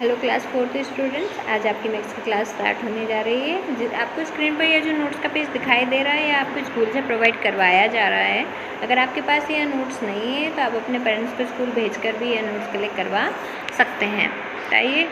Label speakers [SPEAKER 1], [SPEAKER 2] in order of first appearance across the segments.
[SPEAKER 1] Hello class fourth students, आज आपकी next की क्लास स्टार्ट होने जा रही है। आपको स्क्रीन पर यह जो नोट्स का पेज दिखाई दे रहा है यह आपको स्कूल से प्रोवाइड करवाया जा रहा है। अगर आपके पास यह नोट्स नहीं है तो आप अपने पेरेंट्स को स्कूल भेजकर भी यह नोट्स कलेक्ट करवा सकते हैं। आइए,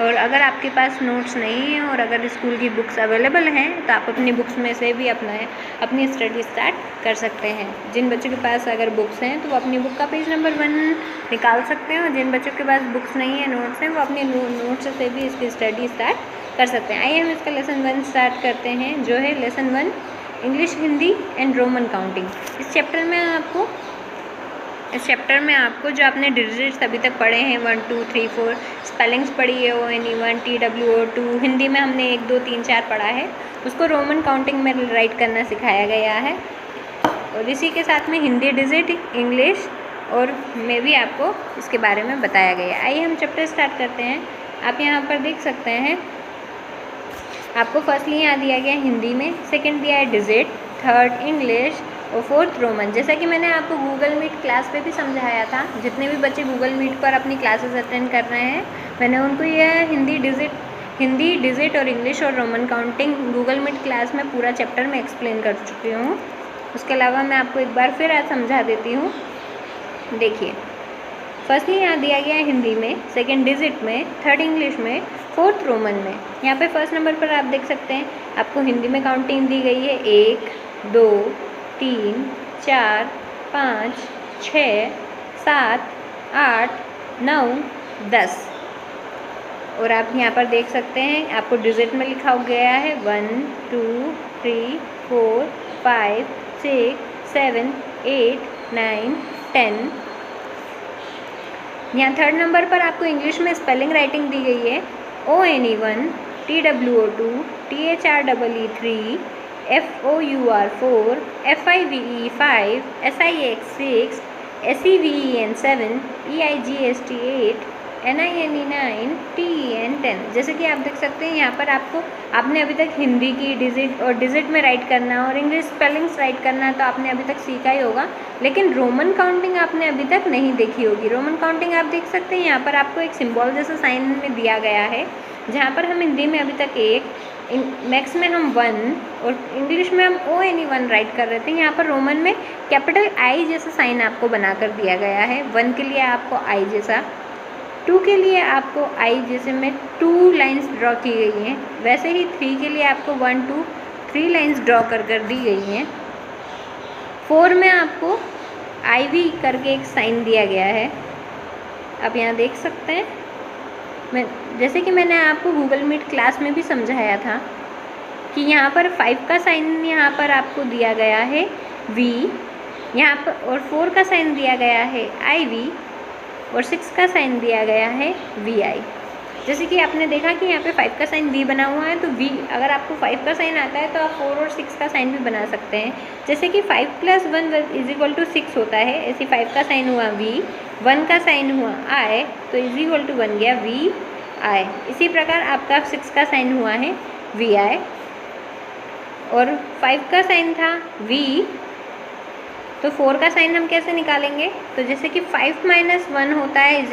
[SPEAKER 1] और अगर आपके पास नोट्स नहीं है और अगर स्कूल की बुक्स अवेलेबल हैं तो आप अपनी बुक्स में से भी अपनी स्टडी स्टार्ट कर सकते हैं। जिन बच्चों के पास अगर बुक्स हैं तो वो अपनी बुक का पेज नंबर 1 निकाल सकते हैं, और जिन बच्चों के पास बुक्स नहीं है, नोट्स हैं, वो अपने नोट्स से भी इसकी स्टडी स्टार्ट कर सकते हैं। आइए हम इसका लेसन 1 स्टार्ट करते हैं, जो है lesson 1 English, Hindi and Roman counting. इस चैप्टर में आपको जो आपने डिजिट्स अभी तक पढ़े हैं 1 2 3 4, स्पेलिंग्स पढ़ी है ONE1 TWO2, हिंदी में हमने 1 2 3 4 पढ़ा है, उसको रोमन काउंटिंग में राइट करना सिखाया गया है। और इसी के साथ में हिंदी डिजिट, इंग्लिश और में भी आपको इसके बारे में बताया गया है। आइए हम चैप्टर स्टार्ट करते हैं। आप यहाँ पर देख सकते हैं, आपको फर्स्टली यहाँ दिया गया हिंदी में, सेकंड दिया है डिजिट, थर्ड इंग्लिश और फोर्थ रोमन। जैसा कि मैंने आपको गूगल मीट क्लास पे भी समझाया था, जितने भी बच्चे गूगल मीट पर अपनी क्लासेस अटेंड कर रहे हैं, मैंने उनको यह हिंदी डिजिट और इंग्लिश और Roman counting Google Meet class में पूरा चैप्टर में एक्सप्लेन कर चुकी हूँ। उसके अलावा मैं आपको एक बार फिर आज समझा देती हूँ। देखिए, फर्स्टली यहाँ दिया गया है हिंदी में, सेकंड डिजिट में, थर्ड इंग्लिश में, फोर्थ रोमन में। यहाँ पे फर्स्ट नंबर पर आप देख सकते हैं, आपको हिंदी में काउंटिंग दी गई है 1 2 3 4 5 6 7 8 9 10। और आप यहाँ पर देख सकते हैं, आपको डिजिट में लिखा गया है 1 2 3 4 5 6 7 8 9 10। यहाँ थर्ड नंबर पर आपको इंग्लिश में स्पेलिंग राइटिंग दी गई है ONE1 TWO2 THREE3 FOUR4 FIVE5 SIX6 SEVEN7 EIGST8 NINE9 TEN10। जैसे कि आप देख सकते हैं, यहाँ पर आपने अभी तक हिंदी की डिजिट में राइट करना और इंग्लिश स्पेलिंग्स राइट करना तो आपने अभी तक सीखा ही होगा, लेकिन रोमन काउंटिंग आपने अभी तक नहीं देखी होगी। रोमन काउंटिंग आप देख सकते हैं, यहाँ पर आपको एक सिंबल जैसा साइन में दिया गया है, जहाँ पर हम हिंदी में अभी तक 1, मैक्स में हम 1 और इंग्लिश में हम ONE1 राइट कर रहे थे। यहाँ पर रोमन में कैपिटल I जैसा साइन आपको बनाकर दिया गया है। 1 के लिए आपको I जैसा, 2 के लिए आपको I जैसे में 2 लाइंस ड्रॉ की गई हैं, वैसे ही 3 के लिए आपको 1 2 3 लाइंस ड्रॉ कर दी गई हैं। 4 में आपको IV करके एक साइन दिया गया है, आप यहाँ देख सकते हैं। जैसे कि मैंने आपको गूगल मीट क्लास में भी समझाया था कि यहाँ पर 5 का साइन यहाँ पर आपको दिया गया है V यहाँ पर, और 4 का साइन दिया गया है IV और 6 का साइन दिया गया है VI। जैसे कि आपने देखा कि यहाँ पे 5 का साइन V बना हुआ है, तो V, अगर आपको 5 का साइन आता है तो आप 4 और 6 का साइन भी बना सकते हैं। जैसे कि 5 + 1 = 6 होता है, ऐसे 5 का साइन हुआ V, 1 का साइन हुआ I, तो बन गया VI। इसी प्रकार आपका 6 का साइन हुआ है VI और 5 का साइन था V, तो 4 का साइन हम कैसे निकालेंगे? तो जैसे कि 5 - 1 होता है =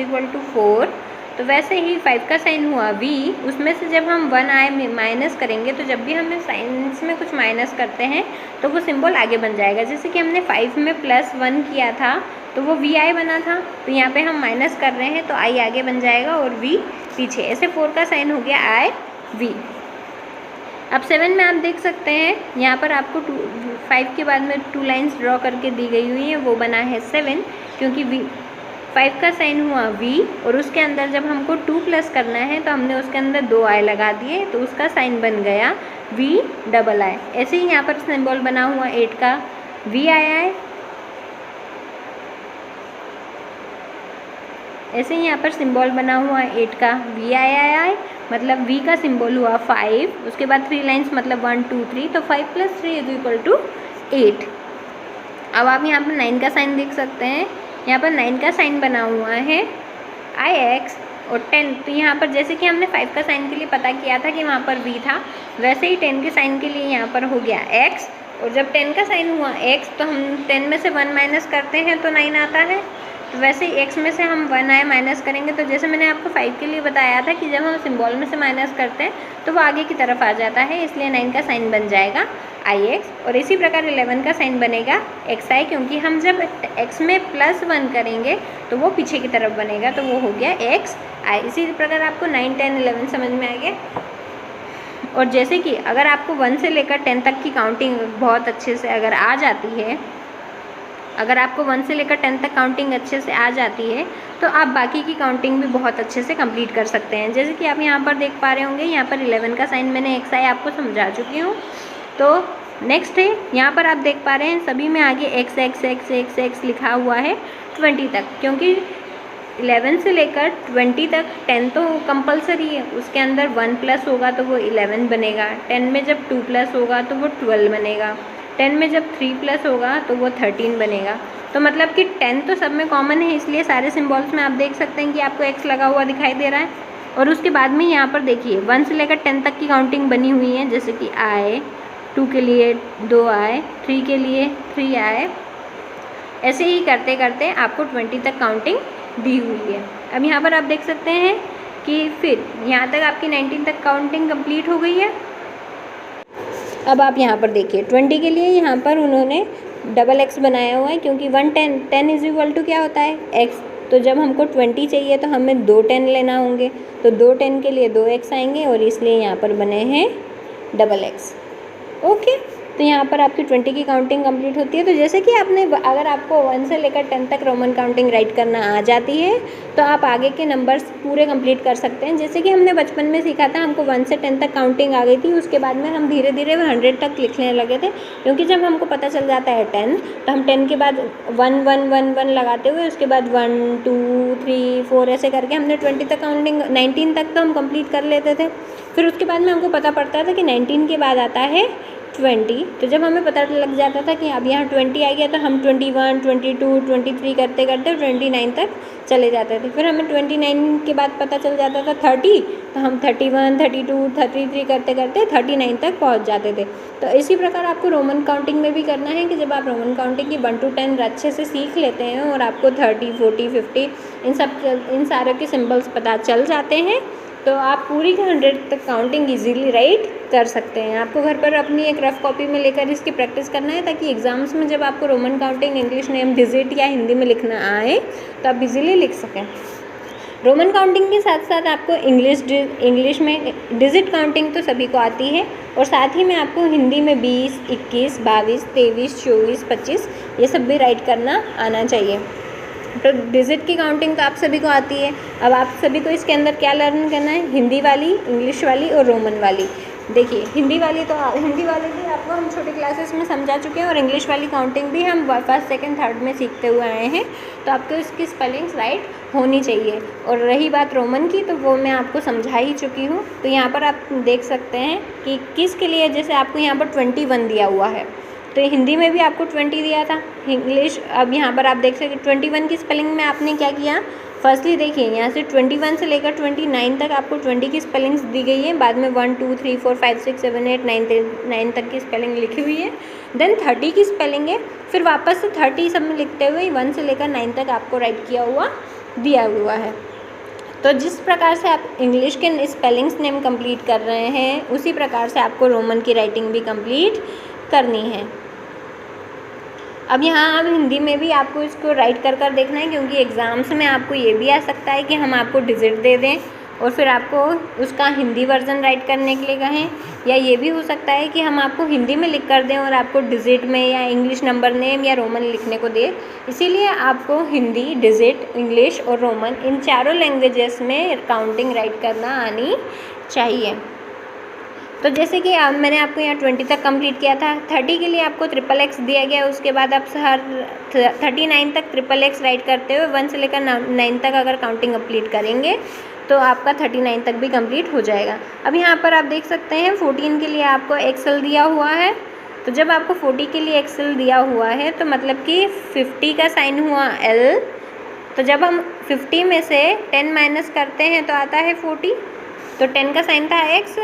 [SPEAKER 1] 4, तो वैसे ही 5 का साइन हुआ V, उसमें से जब हम 1I माइनस करेंगे, तो जब भी हम साइंस में कुछ माइनस करते हैं तो वो सिंबल आगे बन जाएगा। जैसे कि हमने 5 में +1 किया था तो वो VI बना था, तो यहाँ पे हम माइनस कर रहे हैं तो I आगे बन जाएगा और V पीछे। ऐसे 4 का साइन हो गया IV। अब 7 में आप देख सकते हैं, यहाँ पर आपको 5 के बाद में 2 लाइंस ड्रॉ करके दी गई हुई है, वो बना है 7, क्योंकि 5 का साइन हुआ V और उसके अंदर जब हमको 2 प्लस करना है तो हमने उसके अंदर 2 I लगा दिए, तो उसका साइन बन गया VII। ऐसे ही यहाँ पर सिंबल बना हुआ 8 का VII, ऐसे ही यहाँ पर सिंबल बना हुआ 8 का VII, मतलब V का सिंबल हुआ 5, उसके बाद 3 लाइंस मतलब 1 2 3, तो 5 + 3 = 8। अब आप यहाँ पर 9 का साइन देख सकते हैं, यहाँ पर 9 का साइन बना हुआ है IX और 10, तो यहाँ पर जैसे कि हमने 5 का साइन के लिए पता किया था कि वहाँ पर V था, वैसे ही 10 के साइन के लिए यहाँ पर हो गया X, और जब 10 का साइन हुआ X तो हम 10 में से 1 माइनस करते हैं तो 9 आता है, तो वैसे ही x में से हम 1i माइनस करेंगे तो जैसे मैंने आपको 5 के लिए बताया था कि जब हम सिंबल में से माइनस करते हैं तो वो आगे की तरफ आ जाता है, इसलिए 9 का साइन बन जाएगा ix। और इसी प्रकार 11 का साइन बनेगा xi, क्योंकि हम जब x में +1 करेंगे तो वो पीछे की तरफ बनेगा, तो वो हो गया xi। इसी प्रकार आपको 9, 10, 11 समझ में आ गया। और जैसे कि अगर आपको 1 से लेकर 10 तक की काउंटिंग बहुत अच्छे से अगर आ जाती है, अगर आपको 1 से लेकर 10 तक काउंटिंग अच्छे से आ जाती है तो आप बाकी की काउंटिंग भी बहुत अच्छे से कंप्लीट कर सकते हैं। जैसे कि आप यहाँ पर देख पा रहे होंगे, यहाँ पर 11 का साइन मैंने xi आपको समझा चुकी हूँ। तो नेक्स्ट है, यहाँ पर आप देख पा रहे हैं सभी में आगे x लिखा हुआ है 20 तक, क्योंकि 11 से लेकर 20 तक 10 तो कंपलसरी है, उसके अंदर 1 प्लस होगा तो वो 11 बनेगा, 10 में जब 2 प्लस होगा तो वो 12 बनेगा, 10 में जब 3 प्लस होगा तो वो 13 बनेगा। तो मतलब कि 10 तो सब में कॉमन है, इसलिए सारे सिम्बॉल्स में आप देख सकते हैं कि आपको x लगा हुआ दिखाई दे रहा है। और उसके बाद में यहाँ पर देखिए 1 से लेकर 10 तक की काउंटिंग बनी हुई है, जैसे कि i, 2 के लिए 2i, 3 के लिए 3i, ऐसे ही करते करते आपको 20 तक काउंटिंग दी हुई है। अब यहाँ पर आप देख सकते हैं कि फिर यहाँ तक आपकी 19 तक काउंटिंग कंप्लीट हो गई है। अब आप यहाँ पर देखिए 20 के लिए यहाँ पर उन्होंने XX बनाया हुआ है, क्योंकि 10 इज इक्वल टू क्या होता है x। तो जब हमको 20 चाहिए तो हमें 2 10 लेना होंगे, तो 2 10 के लिए 2x आएंगे और इसलिए यहाँ पर बने हैं XX। ओके, तो यहाँ पर आपकी 20 की काउंटिंग कंप्लीट होती है। तो जैसे कि आपने, अगर आपको 1 से लेकर 10 तक रोमन काउंटिंग राइट करना आ जाती है तो आप आगे के नंबर्स पूरे कंप्लीट कर सकते हैं। जैसे कि हमने बचपन में सीखा था, हमको 1 से 10 तक काउंटिंग आ गई थी, उसके बाद में हम धीरे धीरे 100 तक लिखने लगे थे, क्योंकि जब हमको पता चल जाता है 10 तो हम 10 के बाद 1 1 1 1 लगाते हुए उसके बाद 1 2 3 4 ऐसे करके हमने 20 तक काउंटिंग 19 तक तो हम कंप्लीट कर लेते थे। फिर उसके बाद में हमको पता पड़ता था कि 19 के बाद आता है 20। तो जब हमें पता लग जाता था कि अब यहाँ 20 आ गया तो हम 21 22 23 करते करते 29 तक चले जाते थे। फिर हमें 29 के बाद पता चल जाता था 30, तो हम 31 32 33 करते करते 39 तक पहुँच जाते थे। तो इसी प्रकार आपको रोमन काउंटिंग में भी करना है कि जब आप रोमन काउंटिंग की 1 to 10 अच्छे से सीख लेते हैं और आपको 30 40 50 इन सारे के सिम्बल्स पता चल जाते हैं तो आप पूरी 100 तक काउंटिंग इजीली राइट कर सकते हैं। आपको घर पर अपनी एक रफ कॉपी में लेकर इसकी प्रैक्टिस करना है, ताकि एग्जाम्स में जब आपको Roman counting English name digit या हिंदी में लिखना आए तो आप इजीली लिख सकें। रोमन काउंटिंग के साथ साथ आपको इंग्लिश में डिजिट काउंटिंग तो सभी को आती है, और साथ ही में आपको हिंदी में 20 21 22 23 24 25 ये सब भी राइट करना आना चाहिए। तो डिजिट की काउंटिंग तो आप सभी को आती है। अब आप सभी को इसके अंदर क्या लर्न करना है, हिंदी वाली, इंग्लिश वाली और रोमन वाली। देखिए हिंदी वाली भी आपको हम छोटी क्लासेस में समझा चुके हैं, और इंग्लिश वाली काउंटिंग भी हम 1st 2nd 3rd में सीखते हुए आए हैं, तो आपको इसकी स्पेलिंग्स राइट होनी चाहिए। और रही बात रोमन की, तो वो मैं आपको समझा ही चुकी हूँ। तो यहाँ पर आप देख सकते हैं कि किसके लिए, जैसे आपको यहाँ पर 21 दिया हुआ है, तो हिंदी में भी आपको 20 दिया था, इंग्लिश। अब यहाँ पर आप देख सकते 21 की स्पेलिंग में आपने क्या किया, फर्स्टली देखिए यहाँ से 21 से लेकर 29 तक आपको 20 की स्पेलिंग्स दी गई है, बाद में 1 2 3 4 5 6 7 8 9 तक की स्पेलिंग लिखी हुई है। देन 30 की स्पेलिंग है, फिर वापस से 30 सब में लिखते हुए 1 से लेकर 9 तक आपको राइट किया हुआ दिया हुआ है। तो जिस प्रकार से आप इंग्लिश के स्पेलिंग्स नेम कंप्लीट कर रहे हैं, उसी प्रकार से आपको रोमन की राइटिंग भी कंप्लीट करनी है। अब यहाँ अब हिंदी में भी आपको इसको राइट कर देखना है, क्योंकि एग्ज़ाम्स में आपको ये भी आ सकता है कि हम आपको डिजिट दे दें और फिर आपको उसका हिंदी वर्जन राइट करने के लिए कहें, या ये भी हो सकता है कि हम आपको हिंदी में लिख कर दें और आपको डिजिट में या इंग्लिश नंबर नेम या रोमन लिखने को दें। इसीलिए आपको हिंदी, डिजिट, इंग्लिश और रोमन इन चारों लैंग्वेजेस में काउंटिंग राइट करना आनी चाहिए। तो जैसे कि मैंने आपको यहाँ 20 तक कंप्लीट किया था, 30 के लिए आपको XXX दिया गया, उसके बाद आप हर 39 तक XXX राइट करते हुए 1 से लेकर 9 तक अगर काउंटिंग कंप्लीट करेंगे तो आपका 39 तक भी कंप्लीट हो जाएगा। अब यहाँ पर आप देख सकते हैं 14 के लिए आपको XL दिया हुआ है। तो जब आपको 40 के लिए XL दिया हुआ है तो मतलब कि 50 का साइन हुआ L, तो जब हम 50 में से 10 माइनस करते हैं तो आता है 40, तो 10 का साइन था X,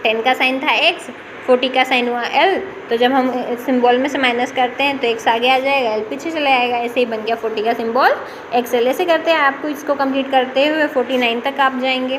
[SPEAKER 1] 10 का साइन था X, 40 का साइन हुआ L, तो जब हम सिंबल में से माइनस करते हैं तो x आगे आ जाएगा, L पीछे चला आएगा। ऐसे ही बन गया 40 का सिंबल XL। ऐसे करते हैं आपको इसको कंप्लीट करते हुए 49 तक आप जाएंगे।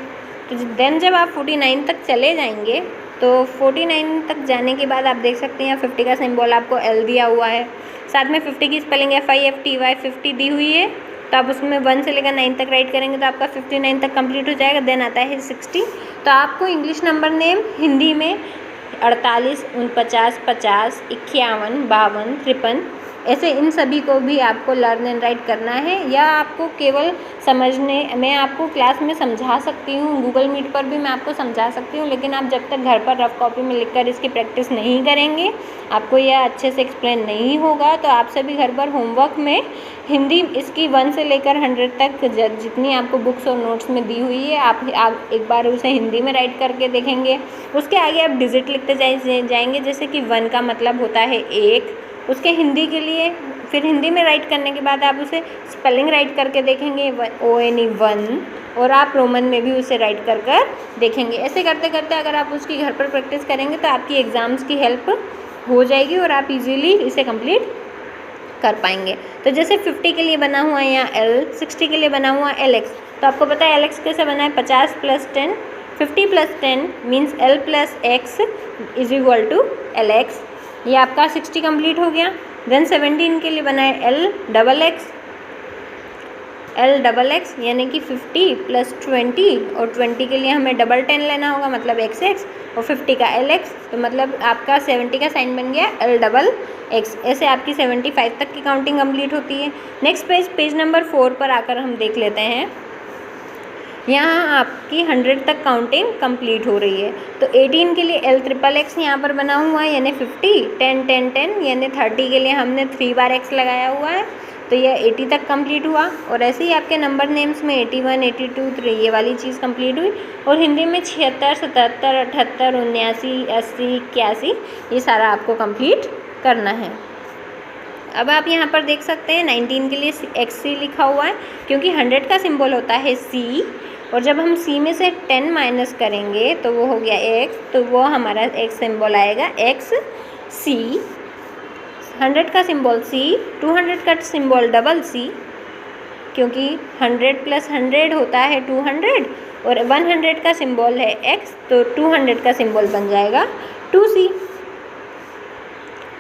[SPEAKER 1] तो देन जब आप 49 तक चले जाएंगे तो 49 तक जाने के बाद आप देख सकते हैं 50 का सिंबल आपको L दिया हुआ है, साथ में 50 की स्पेलिंग FIFTY 50 दी हुई है। तो आप उसमें 1 से लेकर 9 तक राइट करेंगे तो आपका 59 तक कंप्लीट हो जाएगा। देन आता है 60। तो आपको इंग्लिश नंबर नेम हिंदी में 48, 49, 50, 51, 52, 53 ऐसे इन सभी को भी आपको लर्न एंड राइट करना है, या आपको केवल समझने, मैं आपको क्लास में समझा सकती हूँ, गूगल मीट पर भी मैं आपको समझा सकती हूँ, लेकिन आप जब तक घर पर रफ कॉपी में लिखकर इसकी प्रैक्टिस नहीं करेंगे, आपको यह अच्छे से एक्सप्लेन नहीं होगा। तो आप सभी घर पर होमवर्क में हिंदी इसकी 1 से लेकर 100 तक जितनी आपको बुक्स और नोट्स में दी हुई है आप एक बार उसे हिंदी में राइट करके देखेंगे। उसके आगे आप डिजिट लिखते जाएंगे, जैसे कि 1 का मतलब होता है 1, उसके हिंदी के लिए फिर हिंदी में राइट करने के बाद आप उसे स्पेलिंग राइट करके देखेंगे ONE 1, और आप रोमन में भी उसे राइट कर देखेंगे। ऐसे करते करते अगर आप उसकी घर पर प्रैक्टिस करेंगे तो आपकी एग्ज़ाम्स की हेल्प हो जाएगी और आप इजीली इसे कंप्लीट कर पाएंगे। तो जैसे 50 के लिए बना हुआ है यहाँ L, 60 के लिए बना हुआ है LX। तो आपको पता है LX कैसे बना है, 50 + 10, 50 + 10 मीन्स L + X = LX। ये आपका 60 कंप्लीट हो गया। देन 17 के लिए बना है LXX, यानी कि 50 + 20, और 20 के लिए हमें 10 लेना होगा, मतलब XX, और 50 का LX, तो मतलब आपका 70 का साइन बन गया LXX। ऐसे आपकी 75 तक की काउंटिंग कंप्लीट होती है। नेक्स्ट पेज नंबर 4 पर आकर हम देख लेते हैं। यहाँ आपकी 100 तक काउंटिंग कंप्लीट हो रही है। तो 18 के लिए LXXX यहाँ पर बना हुआ है, यानी 50, 10 10 10, यानी 30 के लिए हमने 3 बार X लगाया हुआ है, तो यह 80 तक कंप्लीट हुआ। और ऐसे ही आपके नंबर नेम्स में 81, 82, 3 ये वाली चीज़ कंप्लीट हुई। और हिंदी में 76, 77, 78, 79, 80, 81 ये सारा आपको कंप्लीट करना है। अब आप यहाँ पर देख सकते हैं 19 के लिए XC लिखा हुआ है, क्योंकि 100 का सिंबल होता है C, और जब हम C में से 10 माइनस करेंगे तो वो हो गया X, तो वो हमारा X सिंबल आएगा XC। 100 का सिंबल C, 200 का सिंबल CC, क्योंकि 100 + 100 होता है 200, और 100 का सिंबल है X, तो 200 का सिंबल बन जाएगा 2C।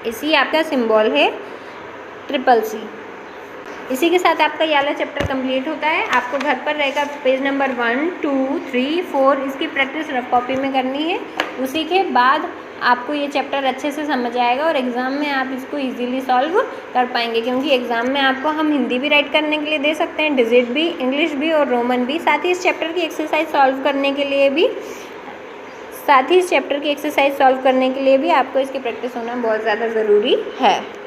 [SPEAKER 1] इसी आपका सिंबल है CCC। इसी के साथ आपका ये वाला चैप्टर कंप्लीट होता है। आपको घर पर रहेगा पेज नंबर 1, 2, 3, 4 इसकी प्रैक्टिस रफ कॉपी में करनी है। उसी के बाद आपको ये चैप्टर अच्छे से समझ आएगा और एग्ज़ाम में आप इसको इजीली सॉल्व कर पाएंगे, क्योंकि एग्ज़ाम में आपको हम हिंदी भी राइट करने के लिए दे सकते हैं, डिजिट भी, इंग्लिश भी और रोमन भी। साथ ही इस चैप्टर की एक्सरसाइज सॉल्व करने के लिए भी आपको इसकी प्रैक्टिस होना बहुत ज़्यादा ज़रूरी है।